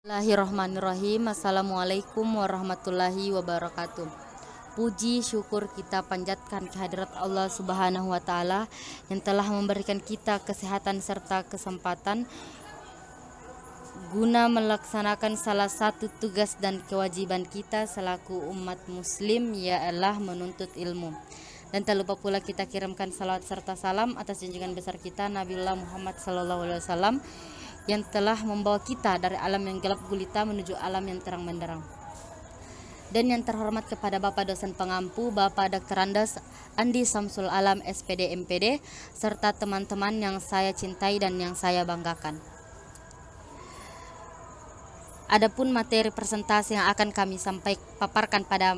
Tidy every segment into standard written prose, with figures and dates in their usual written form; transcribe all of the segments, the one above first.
Bismillahirrahmanirrahim. Assalamualaikum warahmatullahi wabarakatuh. Puji syukur kita panjatkan kehadirat Allah Subhanahu wa Ta'ala yang telah memberikan kita kesehatan serta kesempatan guna melaksanakan salah satu tugas dan kewajiban kita selaku umat muslim, ialah menuntut ilmu. Dan tak lupa pula kita kirimkan salawat serta salam atas junjungan besar kita Nabiullah Muhammad SAW yang telah membawa kita dari alam yang gelap gulita menuju alam yang terang benderang. Dan yang terhormat kepada Bapak dosen pengampu, Bapak Dr. Andes Andi Samsul Alam SPD MPD, serta teman-teman yang saya cintai dan yang saya banggakan. Adapun materi presentasi yang akan kami paparkan pada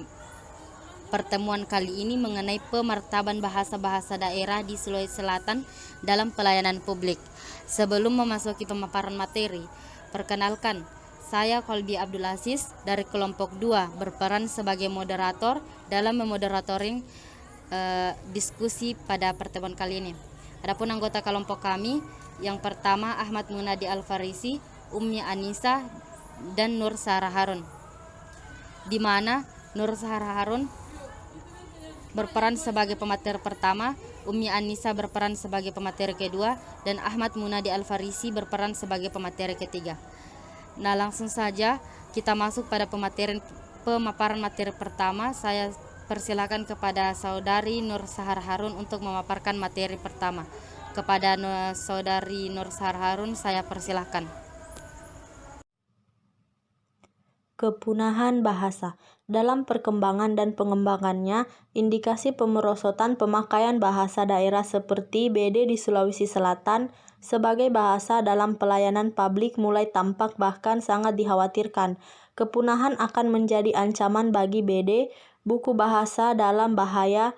pertemuan kali ini mengenai pemartaban bahasa-bahasa daerah di Sulawesi Selatan dalam pelayanan publik. Sebelum memasuki pemaparan materi, perkenalkan, saya Kolbi Abdul Aziz dari kelompok 2 berperan sebagai moderator dalam memoderatoring diskusi pada pertemuan kali ini. Adapun anggota kelompok kami, yang pertama Ahmad Munadi Al-Farisi, Ummi Anissa, dan Nur Sahara Harun, di mana Nur Sahara Harun berperan sebagai pemateri pertama, Ummi Anissa berperan sebagai pemateri kedua, dan Ahmad Munadi Al-Farisi berperan sebagai pemateri ketiga. Nah, langsung saja kita masuk pada pemaparan materi pertama. Saya persilakan kepada saudari Nur Sahara Harun untuk memaparkan materi pertama. Kepada saudari Nur Sahara Harun, saya persilakan. Kepunahan bahasa. Dalam perkembangan dan pengembangannya, indikasi pemerosotan pemakaian bahasa daerah seperti BD di Sulawesi Selatan sebagai bahasa dalam pelayanan publik mulai tampak, bahkan sangat dikhawatirkan. Kepunahan akan menjadi ancaman bagi BD, buku bahasa dalam bahaya,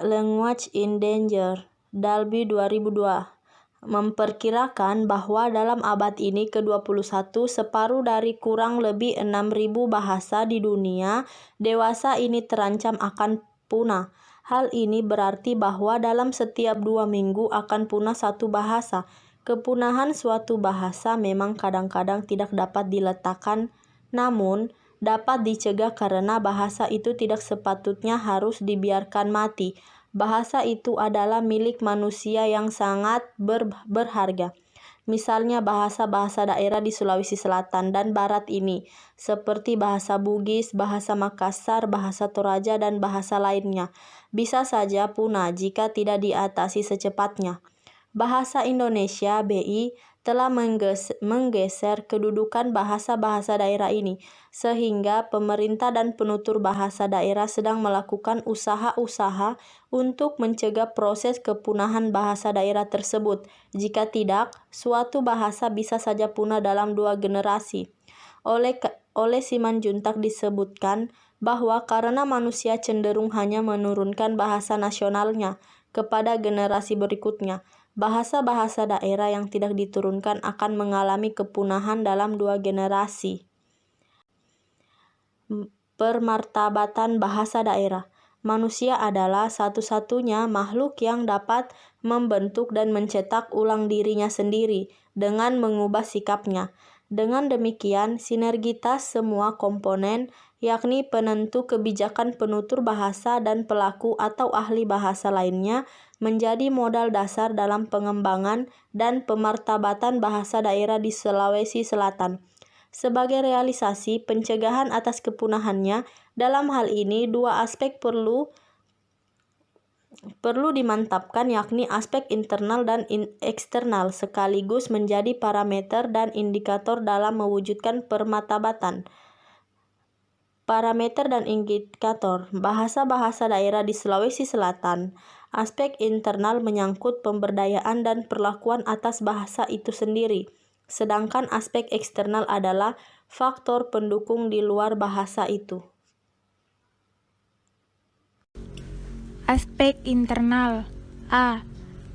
Language in Danger, Dalby 2002. Memperkirakan bahwa dalam abad ini ke-21 separuh dari kurang lebih 6.000 bahasa di dunia dewasa ini terancam akan punah. Hal ini berarti bahwa dalam setiap 2 minggu akan punah satu bahasa. Kepunahan suatu bahasa memang kadang-kadang tidak dapat diletakkan, namun dapat dicegah karena bahasa itu tidak sepatutnya harus dibiarkan mati. Bahasa itu adalah milik manusia yang sangat berharga. Misalnya bahasa-bahasa daerah di Sulawesi Selatan dan Barat ini, seperti bahasa Bugis, bahasa Makassar, bahasa Toraja, dan bahasa lainnya, bisa saja punah jika tidak diatasi secepatnya. Bahasa Indonesia (BI) telah menggeser kedudukan bahasa-bahasa daerah ini, sehingga pemerintah dan penutur bahasa daerah sedang melakukan usaha-usaha untuk mencegah proses kepunahan bahasa daerah tersebut. Jika tidak, suatu bahasa bisa saja punah dalam 2 generasi. Oleh Simanjuntak disebutkan bahwa karena manusia cenderung hanya menurunkan bahasa nasionalnya kepada generasi berikutnya, bahasa-bahasa daerah yang tidak diturunkan akan mengalami kepunahan dalam 2 generasi. Pemartabatan bahasa daerah. Manusia adalah satu-satunya makhluk yang dapat membentuk dan mencetak ulang dirinya sendiri dengan mengubah sikapnya. Dengan demikian, sinergitas semua komponen, yakni penentu kebijakan penutur bahasa dan pelaku atau ahli bahasa lainnya, menjadi modal dasar dalam pengembangan dan pemartabatan bahasa daerah di Sulawesi Selatan. Sebagai realisasi pencegahan atas kepunahannya, dalam hal ini 2 aspek perlu dimantapkan, yakni aspek internal dan eksternal, sekaligus menjadi parameter dan indikator dalam mewujudkan pemartabatan. Parameter dan indikator bahasa-bahasa daerah di Sulawesi Selatan. Aspek internal menyangkut pemberdayaan dan perlakuan atas bahasa itu sendiri, sedangkan aspek eksternal adalah faktor pendukung di luar bahasa itu. Aspek internal. A.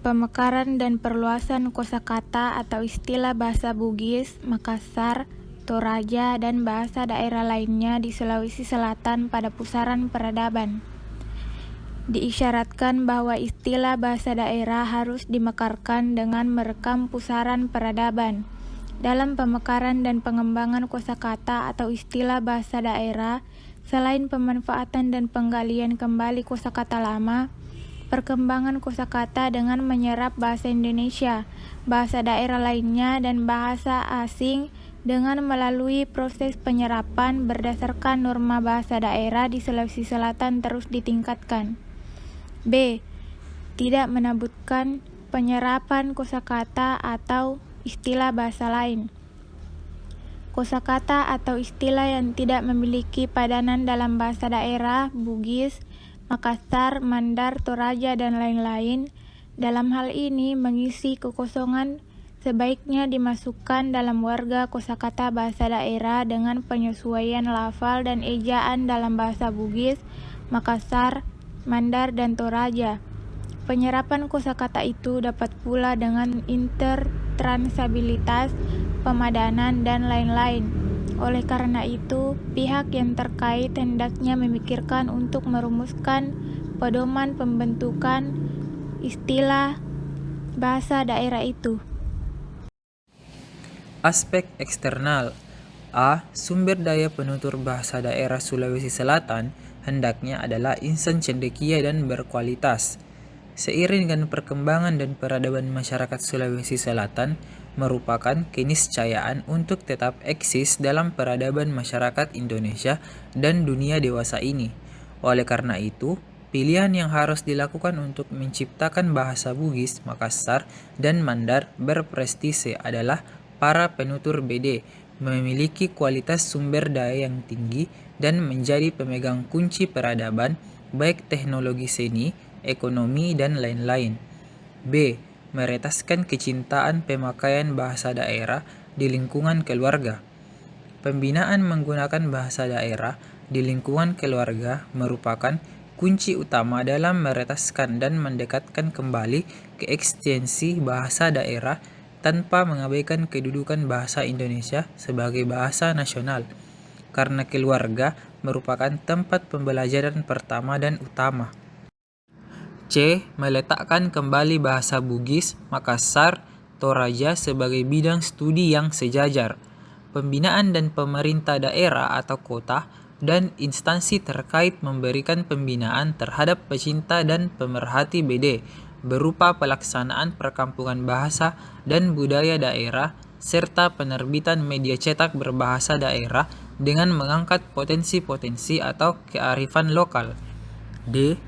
Pemekaran dan perluasan kosakata atau istilah bahasa Bugis, Makassar, Toraja, dan bahasa daerah lainnya di Sulawesi Selatan pada pusaran peradaban. Diisyaratkan bahwa istilah bahasa daerah harus dimekarkan dengan merekam pusaran peradaban. Dalam pemekaran dan pengembangan kosakata atau istilah bahasa daerah, selain pemanfaatan dan penggalian kembali kosakata lama, perkembangan kosakata dengan menyerap bahasa Indonesia, bahasa daerah lainnya, dan bahasa asing dengan melalui proses penyerapan berdasarkan norma bahasa daerah di Sulawesi Selatan terus ditingkatkan. B. Tidak menabutkan penyerapan kosakata atau istilah bahasa lain. Kosakata atau istilah yang tidak memiliki padanan dalam bahasa daerah, Bugis, Makassar, Mandar, Toraja, dan lain-lain. Dalam hal ini, mengisi kekosongan sebaiknya dimasukkan dalam warga kosakata bahasa daerah dengan penyesuaian lafal dan ejaan dalam bahasa Bugis, Makassar, Mandar, dan Toraja. Penyerapan kosakata itu dapat pula dengan intertransabilitas, pemadanan, dan lain-lain. Oleh karena itu, pihak yang terkait hendaknya memikirkan untuk merumuskan pedoman pembentukan istilah bahasa daerah itu. Aspek eksternal. A. Sumber daya penutur bahasa daerah Sulawesi Selatan hendaknya adalah insan cendekia dan berkualitas. Seiring dengan perkembangan dan peradaban masyarakat Sulawesi Selatan merupakan keniscayaan untuk tetap eksis dalam peradaban masyarakat Indonesia dan dunia dewasa ini. Oleh karena itu, pilihan yang harus dilakukan untuk menciptakan bahasa Bugis, Makassar, dan Mandar berprestise adalah para penutur BD memiliki kualitas sumber daya yang tinggi dan menjadi pemegang kunci peradaban, baik teknologi seni, ekonomi, dan lain-lain. B. Meretaskan kecintaan pemakaian bahasa daerah di lingkungan keluarga. Pembinaan menggunakan bahasa daerah di lingkungan keluarga merupakan kunci utama dalam meretaskan dan mendekatkan kembali ke ekstensi bahasa daerah tanpa mengabaikan kedudukan bahasa Indonesia sebagai bahasa nasional, karena keluarga merupakan tempat pembelajaran pertama dan utama. C. Meletakkan kembali bahasa Bugis, Makassar, Toraja sebagai bidang studi yang sejajar. Pembinaan dan pemerintah daerah atau kota dan instansi terkait memberikan pembinaan terhadap pecinta dan pemerhati BD berupa pelaksanaan perkampungan bahasa dan budaya daerah serta penerbitan media cetak berbahasa daerah dengan mengangkat potensi-potensi atau kearifan lokal. D.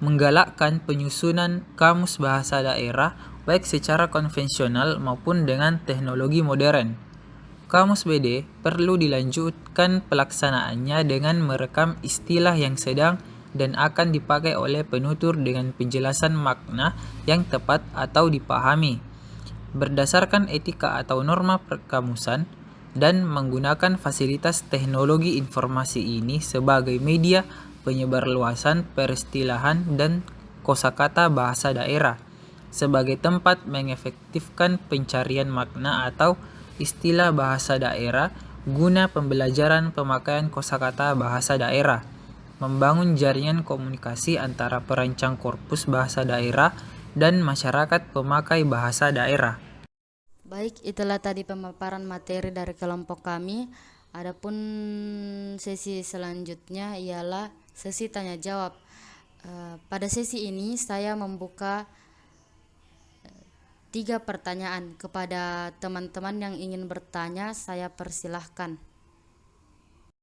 Menggalakkan penyusunan kamus bahasa daerah baik secara konvensional maupun dengan teknologi modern. Kamus BD perlu dilanjutkan pelaksanaannya dengan merekam istilah yang sedang dan akan dipakai oleh penutur dengan penjelasan makna yang tepat atau dipahami, berdasarkan etika atau norma perkamusan, dan menggunakan fasilitas teknologi informasi ini sebagai media penyebarluasan peristilahan dan kosakata bahasa daerah, sebagai tempat mengefektifkan pencarian makna atau istilah bahasa daerah guna pembelajaran pemakaian kosakata bahasa daerah, membangun jaringan komunikasi antara perancang korpus bahasa daerah dan masyarakat pemakai bahasa daerah. Baik, itulah tadi pemaparan materi dari kelompok kami. Adapun sesi selanjutnya ialah sesi tanya jawab. Pada sesi ini saya membuka 3 pertanyaan kepada teman-teman yang ingin bertanya. Saya persilahkan.